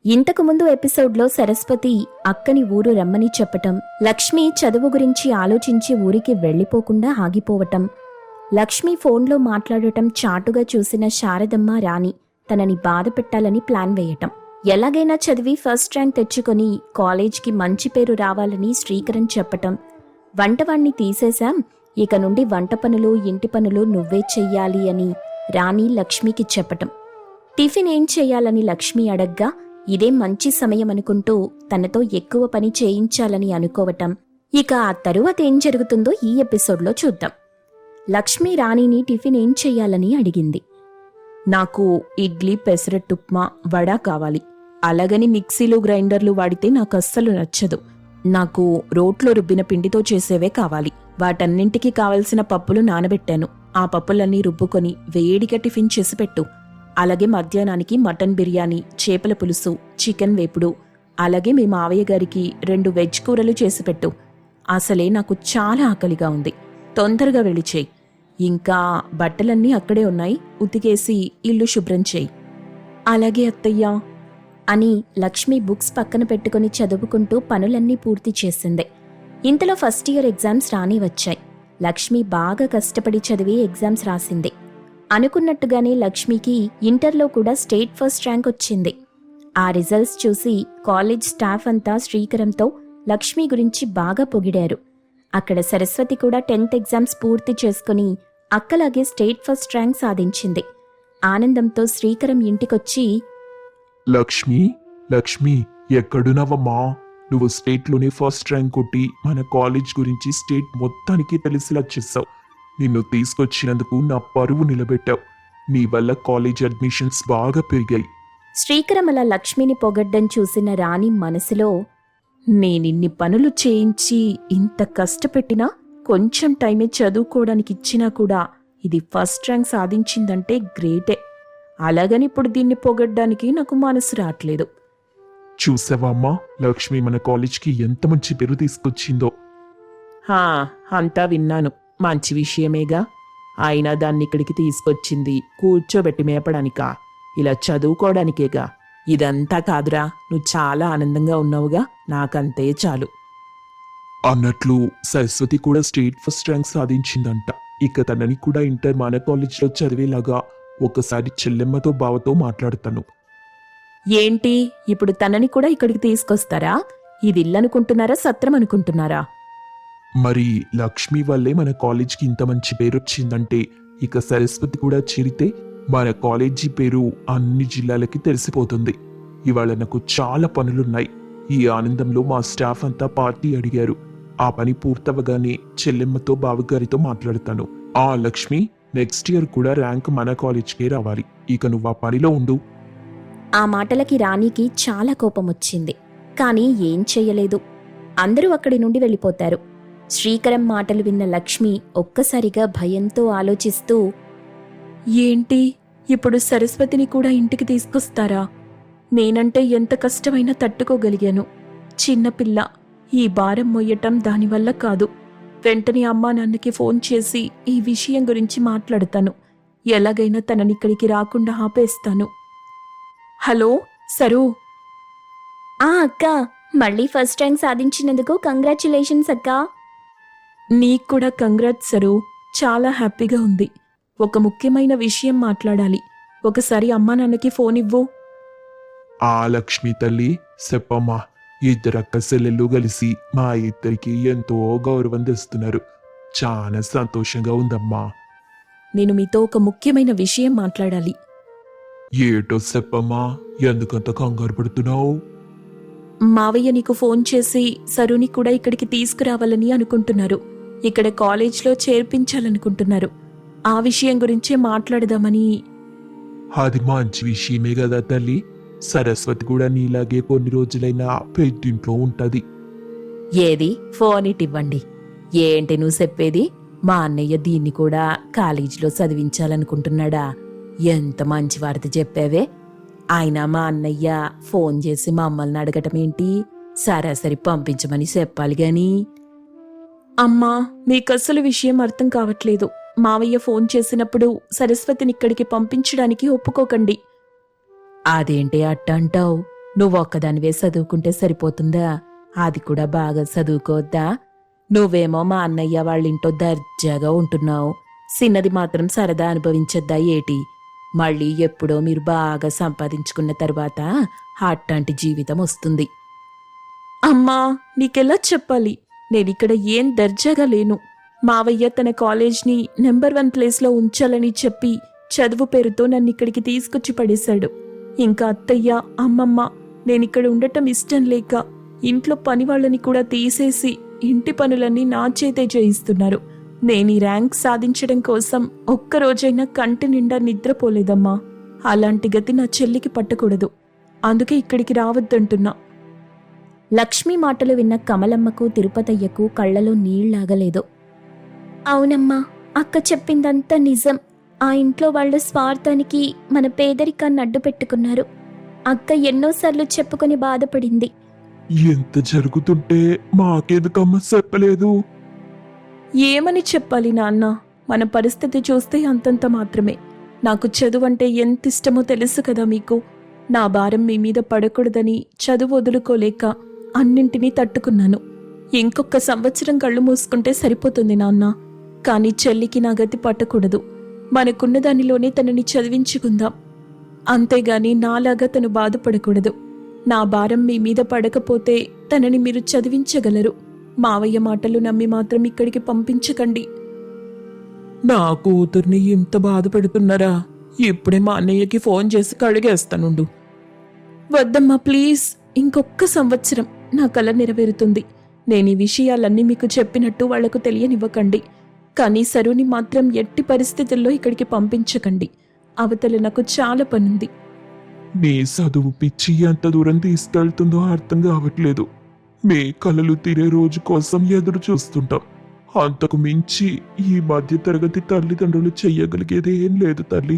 ఇంతకుముందు ఎపిసోడ్లో సరస్వతి అక్కని ఊరు రమ్మని చెప్పటం, లక్ష్మి చదువు గురించి ఆలోచించి ఊరికి వెళ్లిపోకుండా ఆగిపోవటం, లక్ష్మి ఫోన్లో మాట్లాడటం చాటుగా చూసిన శారదమ్మ రాణి తనని బాధ పెట్టాలని ప్లాన్ వేయటం, ఎలాగైనా చదివి ఫస్ట్ ర్యాంక్ తెచ్చుకొని కాలేజ్కి మంచి పేరు రావాలని శ్రీకరణ్ చెప్పటం, వంటవాణ్ణి తీసేశాం, ఇక నుండి వంట పనులు ఇంటి పనులు నువ్వే చెయ్యాలి అని రాణి లక్ష్మికి చెప్పటం, టిఫిన్ ఏం చెయ్యాలని లక్ష్మి అడగ్గా ఇదే మంచి సమయం అనుకుంటూ తనతో ఎక్కువ పని చేయించాలని అనుకోవటం. ఇక ఆ తరువాత ఏం జరుగుతుందో ఈ ఎపిసోడ్లో చూద్దాం. లక్ష్మి రాణిని టిఫిన్ ఏం చెయ్యాలని అడిగింది. నాకు ఇడ్లీ, పెసరట్టుప్మా, వడ కావాలి. అలాగని మిక్సీలు గ్రైండర్లు వాడితే నాకు అస్సలు నచ్చదు. నాకు రోట్లో రుబ్బిన పిండితో చేసేవే కావాలి. వాటన్నింటికి కావలసిన పప్పులు నానబెట్టాను. ఆ పప్పులన్నీ రుబ్బుకొని వేడిగా టిఫిన్ చేసి పెట్టు. అలాగే మధ్యాహ్నానికి మటన్ బిర్యానీ, చేపల పులుసు, చికెన్ వేపుడు, అలాగే మీ మావయ్య గారికి 2 వెజ్ కూరలు చేసిపెట్టు. అసలే నాకు చాలా ఆకలిగా ఉంది. తొందరగా వెళ్ళి చేయి. ఇంకా బట్టలన్నీ అక్కడే ఉన్నాయి, ఉతికేసి ఇల్లు శుభ్రం చేయి. అలాగే అత్తయ్యా అని లక్ష్మి బుక్స్ పక్కన పెట్టుకుని చదువుకుంటూ పనులన్నీ పూర్తి చేసింది. ఇంతలో ఫస్ట్ ఇయర్ ఎగ్జామ్స్ రాని వచ్చాయి. లక్ష్మి బాగా కష్టపడి చదివి ఎగ్జామ్స్ రాసింది. అనుకున్నట్టుగానే లక్ష్మికి ఇంటర్లో కూడా స్టేట్ ఫస్ట్ ర్యాంక్ వచ్చింది. ఆ రిజల్ట్స్ చూసి కాలేజ్ స్టాఫ్ అంతా శ్రీకరంతో లక్ష్మి గురించి బాగా పొగిడారు. అక్కడ సరస్వతి కూడా 10th ఎగ్జామ్స్ పూర్తి చేసుకుని అక్కలాగే స్టేట్ ఫస్ట్ ర్యాంక్ సాధించింది. ఆనందంతో శ్రీకరం ఇంటికొచ్చి, లక్ష్మి, లక్ష్మి, ఎక్కడున్నావమ్మా? నువ్వు స్టేట్లోనే ఫస్ట్ ర్యాంక్ కొట్టి మన కాలేజ్ గురించి స్టేట్ మొత్తానికి తెలిసిలా చేసావు. నిన్ను తీసుకొచ్చినందుకు నా పరువు నిలబెట్టావు. నీ వల్ల కాలేజ్ అడ్మిషన్స్ బాగా పెరిగాయి. శ్రీకరం అలా లక్ష్మిని పొగడ్డం చూసిన రాణి మనసులో, నేనిన్ని పనులు చేయించి ఇంత కష్టపెట్టినా కొంచెం టైమే చదువుకోవడానికి ఇచ్చినా కూడా ఇది ఫస్ట్ ర్యాంక్ సాధించిందంటే గ్రేటే. అలాగని ఇప్పుడు దీన్ని పొగడ్డానికి నాకు మనసు రావట్లేదు. చూసావా అమ్మా, లక్ష్మి మన కాలేజ్కి ఎంత మంచి పేరు తీసుకొచ్చిందో. అంతా విన్నాను. మంచి విషయమేగా. అయినా దాన్ని ఇక్కడికి తీసుకొచ్చింది కూర్చోబెట్టి మేపడానికా? ఇలా చదువుకోవడానికేగా. ఇదంతా కాదురా, నువ్వు చాలా ఆనందంగా ఉన్నావుగా, నాకంతే చాలు. అన్నట్లు సరస్వతి కూడా స్టేట్ ఫస్ట్ ర్యాంక్ సాధించిందంట. ఇక తనని కూడా ఇంటర్ మన కాలేజ్లో చదివేలాగా ఒకసారి చెల్లెమ్మతో బావతో మాట్లాడతాను. ఏంటి, ఇప్పుడు తనని కూడా ఇక్కడికి తీసుకొస్తారా? ఇది ఇల్లనుకుంటున్నారా, సత్రం అనుకుంటున్నారా? మరి లక్ష్మి వల్లే మన కాలేజ్కి ఇంత మంచి పేరు వచ్చిందంటే ఇక సరస్వతి కూడా చేరితే మన కాలేజీ పేరు అన్ని జిల్లాలకి తెలిసిపోతుంది. ఇవాళ నాకు చాలా పనులున్నాయి. ఈ ఆనందంలో మా స్టాఫ్ అంతా పార్టీ అడిగారు. ఆ పని పూర్తవగానే చెల్లెమ్మతో బావగారితో మాట్లాడతాను. లక్ష్మి, నెక్స్ట్ ఇయర్ కూడా ర్యాంక్ మన కాలేజ్కే రావాలి. ఇక నువ్వు ఆ పనిలో ఉండు. ఆ మాటలకి రాణికి చాలా కోపం వచ్చింది. కానీ ఏం చెయ్యలేదు. అందరూ అక్కడి నుండి వెళ్ళిపోతారు. శ్రీకరం మాటలు విన్న లక్ష్మి ఒక్కసారిగా భయంతో ఆలోచిస్తూ, ఏంటి, ఇప్పుడు సరస్వతిని కూడా ఇంటికి తీసుకొస్తారా? నేనంటే ఎంత కష్టమైనా తట్టుకోగలిగాను. చిన్నపిల్ల, ఈ భారం మొయ్యటం దానివల్ల కాదు. వెంటనే అమ్మా నాన్నకి ఫోన్ చేసి ఈ విషయం గురించి మాట్లాడతాను. ఎలాగైనా తననిక్కడికి రాకుండా ఆపేస్తాను. Hello sir. అక్క, మళ్ళీ ఫస్ట్ ర్యాంక్ సాధించినందుకు కంగ్రాచ్యులేషన్స్ అక్కా. నీకు కూడా కంగ్రాట్స్ సరు. చాలా హ్యాపీగా ఉంది. ఒక ముఖ్యమైన విషయం మాట్లాడాలి. ఒకసారి అమ్మా నాన్నకి ఫోన్ ఇవ్వు. లక్ష్మి తల్లి, చెప్పమ్మా. ఇద్దరు అక్క చెల్లెళ్ళు కలిసి మా ఇద్దరికి ఎంతో గౌరవం తెస్తున్నారు. చాలా సంతోషంగా ఉందమ్మా. నేను మీతో ఒక ముఖ్యమైన విషయం మాట్లాడాలి. ఏటో చెప్పమ్మా, ఎందుకంత కంగారు పడుతున్నావు? మావయ్య నీకు ఫోన్ చేసి సరుని కూడా ఇక్కడికి తీసుకురావాలని అనుకుంటున్నారు. ఇక్కడ కాలేజ్లో చేర్పించాలనుకుంటున్నారు. ఆ విషయం గురించే మాట్లాడదామని. అది మంచి విషయమే కదా తల్లి. సరస్వతి కూడా నీలాగే కొన్ని రోజులైనా పెద్దింట్లో ఉంటది. ఏది, ఫోన్ ఇవ్వండి. ఏంటి నువ్వు చెప్పేది? మా అన్నయ్య దీన్ని కూడా కాలేజీలో చదివించాలనుకుంటున్నాడా? ఎంత మంచి వార్త చెప్పావే. ఆయన మా అన్నయ్య ఫోన్ చేసి మమ్మల్ని అడగటం ఏంటి? సరాసరి పంపించమని చెప్పాలి గాని. అమ్మా, మీకస్సలు విషయం అర్థం కావట్లేదు. మావయ్య ఫోన్ చేసినప్పుడు సరస్వతిని ఇక్కడికి పంపించడానికి ఒప్పుకోకండి. అదేంటి అట్టంటావు? నువ్వు ఒక్కదానివే చదువుకుంటే సరిపోతుందా? అది కూడా బాగా చదువుకోవద్దా? నువ్వేమో మా అన్నయ్య వాళ్ళింటో దర్జాగా ఉంటున్నావు. చిన్నది మాత్రం సరదా అనుభవించద్దా ఏటి? మళ్ళీ ఎప్పుడో మీరు బాగా సంపాదించుకున్న తర్వాత అట్టాంటి జీవితం వస్తుంది. అమ్మా, నీకెలా చెప్పాలి? నేనిక్కడ ఏం దర్జాగా లేను. మావయ్య తన కాలేజ్ని నెంబర్ 1 ప్లేస్లో ఉంచాలని చెప్పి చదువు పేరుతో నన్ను ఇక్కడికి తీసుకొచ్చి పడేశాడు. ఇంకా అత్తయ్య, అమ్మమ్మ నేనిక్కడ ఉండటం ఇష్టం లేక ఇంట్లో పని వాళ్ళని కూడా తీసేసి ఇంటి పనులన్నీ నా చేతే చేయిస్తున్నారు. నేను ఈ ర్యాంక్ సాధించడం కోసం ఒక్కరోజైనా కంటి నిండా నిద్రపోలేదమ్మా. అలాంటి గతి నా చెల్లికి పట్టకూడదు. అందుకే ఇక్కడికి రావద్దంటున్నా. లక్ష్మి మాటలు విన్న కమలమ్మకు, తిరుపతయ్యకు కళ్లలో నీళ్లాగలేదు. అవునమ్మా, అక్క చెప్పిందంతా నిజం. ఆ ఇంట్లో వాళ్ళ స్వార్థానికి మన పేదరికాన్ని అడ్డు పెట్టుకున్నారు. అక్క ఎన్నోసార్లు చెప్పుకొని బాధపడింది. ఎంత జరుగుతుంటే మాకెందుకమ్మ చెప్పలేదు? ఏమని చెప్పాలి నాన్న? మన పరిస్థితి చూస్తే అంతంత మాత్రమే. నాకు చదువు అంటే ఎంత ఇష్టమో తెలుసు కదా మీకు. నా భారం మీ మీద పడకూడదని చదువు వదులుకోలేక అన్నింటినీ తట్టుకున్నాను. ఇంకొక సంవత్సరం కళ్ళు మూసుకుంటే సరిపోతుంది నాన్న. కానీ చెల్లికి నా గతి పట్టకూడదు. మనకున్న దానిలోనే తనని చదివించుకుందాం. అంతేగాని నాలాగా తను బాధపడకూడదు. నా భారం మీ మీద పడకపోతే తనని మీరు చదివించగలరు. మావయ్య మాటలు నమ్మి మాత్రం ఇక్కడికి పంపించకండి. నా కూతుర్ని ఇంత బాధ పెడుతున్నారా? ఇప్పుడే మా అన్నయ్యకి ఫోన్ చేసి కడిగేస్తానుండు. వద్దమ్మా ప్లీజ్, ఇంకొక్క సంవత్సరం నా కల నెరవేరుతుంది. నేను ఈ విషయాలన్నీ మీకు చెప్పినట్టు వాళ్లకు తెలియనివ్వకండి. కానీ సరుని మాత్రం ఎట్టి పరిస్థితుల్లో ఇక్కడికి పంపించకండి. అవతల నాకు చాలా పనుంది. నీ చదువు పిచ్చి ఎంత దూరం తీసుకెళ్తుందో అర్థం కావట్లేదు. మే కలలు తీరే రోజు కోసం ఎదురు చూస్తుంటాం. అంతకు మించి ఈ మధ్య తరగతి తల్లిదండ్రులు చెయ్యగలిగేది ఏం లేదు తల్లి.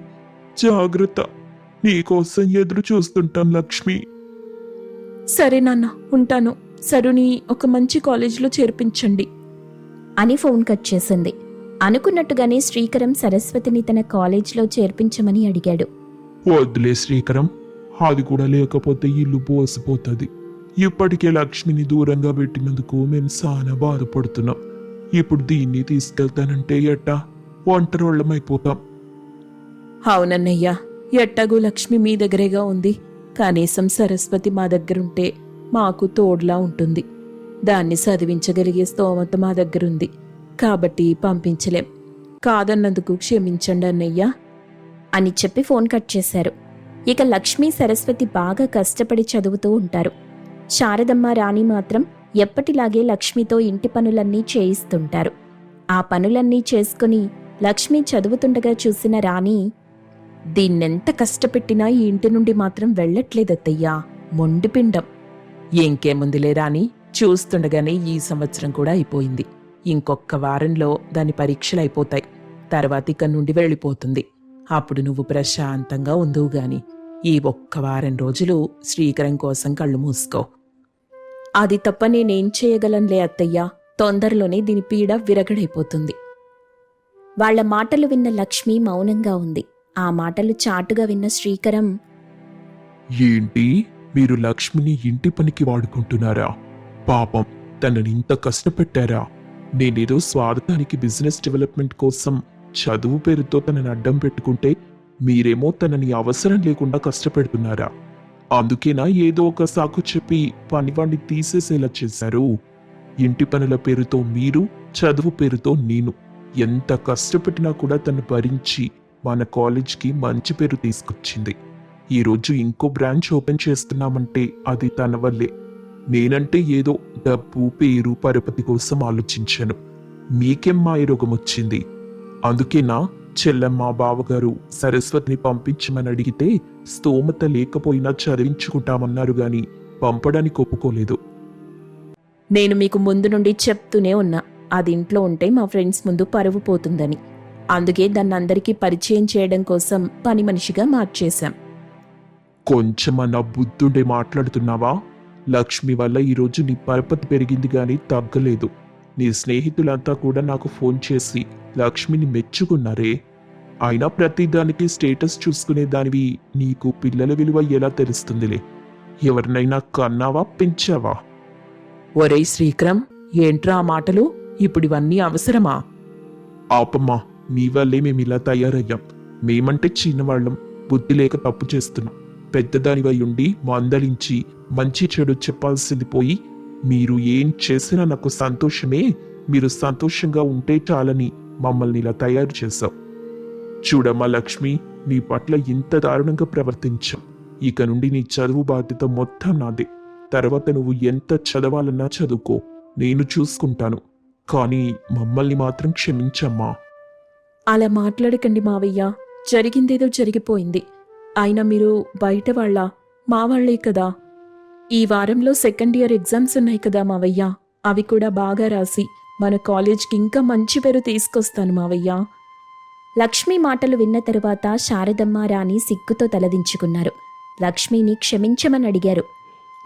జాగ్రత్త. నీకోసం ఎదురు చూస్తుంటాం లక్ష్మి. సరే నాన్న, ఉంటాను. సరుని ఒక మంచి కాలేజీలో చేర్పించండి అని ఫోన్ కట్ చేసింది. అనుకున్నట్టుగానే శ్రీకరం సరస్వతిని తన కాలేజ్లో చేర్పించమని అడిగాడు. వద్దులే శ్రీకరం, అది కూడా లేకపోతే ఇల్లు పోసిపోతుంది. ఇప్పటికే లక్ష్మిని దూరంగా పెట్టినందుకు మేము చాలా బాధపడుతున్నాం. ఇప్పుడు దీన్ని తీసుకెళ్తానంటే ఎట్టా? ఒంటరోళ్ళమైపోతాం. అవునన్నయ్యా, ఎట్టాగూ లక్ష్మి మీ దగ్గరేగా ఉంది. కనీసం సరస్వతి మా దగ్గరుంటే మాకు తోడులా ఉంటుంది. దాన్ని చదివించగలిగే స్తోమత మా దగ్గరుంది కాబట్టి పంపించలేం. కాదన్నందుకు క్షమించండి అన్నయ్యా అని చెప్పి ఫోన్ కట్ చేశారు. ఇక లక్ష్మీ, సరస్వతి బాగా కష్టపడి చదువుతూ ఉంటారు. శారదమ్మ, రాణి మాత్రం ఎప్పటిలాగే లక్ష్మితో ఇంటి పనులన్నీ చేయిస్తుంటారు. ఆ పనులన్నీ చేసుకుని లక్ష్మి చదువుతుండగా చూసిన రాణి, దీన్నెంత కష్టపెట్టినా ఈ ఇంటి నుండి మాత్రం వెళ్ళట్లేదత్తయ్యా, మొండిపిండం. ఇంకేముందిలే రాణి, చూస్తుండగానే ఈ సంవత్సరం కూడా అయిపోయింది. ఇంకొక వారంలో దాని పరీక్షలైపోతాయి. తర్వాత ఇక నుండి వెళ్ళిపోతుంది. అప్పుడు నువ్వు ప్రశాంతంగా ఉందువు గాని ఈ ఒక్క వారం రోజులు శ్రీకరం కోసం కళ్ళు మూసుకో. అది తప్ప నేనేం చేయగలనులే అత్తయ్యా. తొందరలోనే దీని పీడ విరగడైపోతుంది. వాళ్ల మాటలు విన్న లక్ష్మి మౌనంగా ఉంది. ఆ మాటలు చాటుగా విన్న శ్రీకరం, ఏంటి, మీరు లక్ష్మిని ఇంటి పనికి వాడుకుంటున్నారా? పాపం, తనని ఇంత కష్టపెట్టారా? నేనేదో స్వార్థానికి బిజినెస్ డెవలప్మెంట్ కోసం చదువు పేరుతో తనని అడ్డం పెట్టుకుంటే మీరేమో తనని అవసరం లేకుండా కష్టపెడుతున్నారా? అందుకేనా ఏదో ఒక సాకు చెప్పి పనివాణ్ణి తీసేసేలా చేశారు? ఇంటి పనుల పేరుతో మీరు, చదువు పేరుతో నేను ఎంత కష్టపెట్టినా కూడా తను భరించి మన కాలేజ్కి మంచి పేరు తీసుకొచ్చింది. ఈరోజు ఇంకో బ్రాంచ్ ఓపెన్ చేస్తున్నామంటే అది తన వల్లే. నేనంటే ఏదో డబ్బు, పేరు, పరపతి కోసం ఆలోచించాను. మీకేం మాయరోగం వచ్చింది? అందుకేనా చెల్లెమ్మ, బావగారు సరస్వతిని పంపించమని అడిగితే స్తోమత లేకపోయినా చదివించుకుంటామన్నారు గాని పంపడానికి ఒప్పుకోలేదు. నేను మీకు ముందు నుండి చెప్తూనే ఉన్నా, అది ఇంట్లో ఉంటే మా ఫ్రెండ్స్ ముందు పరువు పోతుందని. అందుకే దాన్ని అందరికీ పరిచయం చేయడం కోసం పని మనిషిగా మార్చేశాం. కొంచెమన్నా బుద్ధుండే మాట్లాడుతున్నావా? లక్ష్మి వల్ల ఈరోజు నీ పరపతి పెరిగింది గాని తగ్గలేదు. నీ స్నేహితులంతా కూడా నాకు ఫోన్ చేసి లక్ష్మిని మెచ్చుకున్నారే. అయినా ప్రతిదానికి స్టేటస్ చూసుకునే దానివి నీకు పిల్లల విలువ ఎలా తెలుస్తుందిలే. ఎవరినైనా కన్నావా పెంచావా? ఒరేయ్ శ్రీకరం, ఏంట్రా ఆ మాటలు? ఇప్పుడు ఇవన్నీ అవసరమా? ఆపమ్మా, నీ వల్లే మేము ఇలా తయారయ్యాం. మేమంటే చిన్నవాళ్ళం, బుద్ధి లేక తప్పు చేస్తున్నాం. పెద్దదానివై ఉండి మందలించి మంచి చెడు చెప్పాల్సింది పోయి మీరు ఏం చేసినా నాకు సంతోషమే, మీరు సంతోషంగా ఉంటే చాలని మమ్మల్ని ఇలా తయారు చేశావు. చూడమ్మా లక్ష్మి, నీ పట్ల ఇంత దారుణంగా ప్రవర్తించాం. ఇక నుండి నీ చదువు బాధ్యత మొత్తం నాదే. తర్వాత నువ్వు ఎంత చదవాలన్నా చదువుకో, నేను చూసుకుంటాను. కానీ మమ్మల్ని మాత్రం క్షమించమ్మా. అలా మాట్లాడకండి మావయ్య, జరిగిందేదో జరిగిపోయింది. అయినా మీరు బయట వాళ్ళ, మా వాళ్లే కదా. ఈ వారంలో సెకండ్ ఇయర్ ఎగ్జామ్స్ ఉన్నాయి కదా మావయ్య, అవి కూడా బాగా రాసి మన కాలేజ్కి ఇంకా మంచి పేరు తీసుకొస్తాను మావయ్య. లక్ష్మి మాటలు విన్న తరువాత శారదమ్మ రాణి సిగ్గుతో తలదించుకున్నారు. లక్ష్మిని క్షమించమని అడిగారు.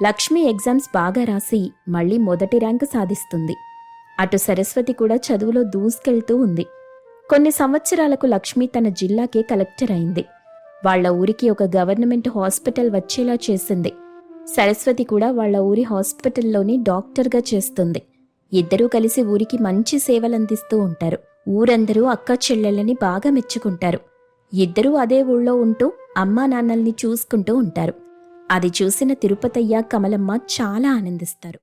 లక్ష్మి ఎగ్జామ్స్ బాగా రాసి మళ్ళీ మొదటి ర్యాంకు సాధిస్తుంది. అటు సరస్వతి కూడా చదువులో దూసుకెళ్తూ ఉంది. కొన్ని సంవత్సరాలకు లక్ష్మి తన జిల్లాకే కలెక్టర్ అయింది. వాళ్ల ఊరికి ఒక గవర్నమెంట్ హాస్పిటల్ వచ్చేలా చేసింది. సరస్వతి కూడా వాళ్ల ఊరి హాస్పిటల్లోని డాక్టర్గా చేస్తుంది. ఇద్దరూ కలిసి ఊరికి మంచి సేవలందిస్తూ ఉంటారు. ఊరందరూ అక్క చెల్లెళ్ళని బాగా మెచ్చుకుంటారు. ఇద్దరూ అదే ఊళ్ళో ఉంటూ అమ్మా నాన్నల్ని చూసుకుంటూ ఉంటారు. అది చూసిన తిరుపతయ్య, కమలమ్మ చాలా ఆనందిస్తారు.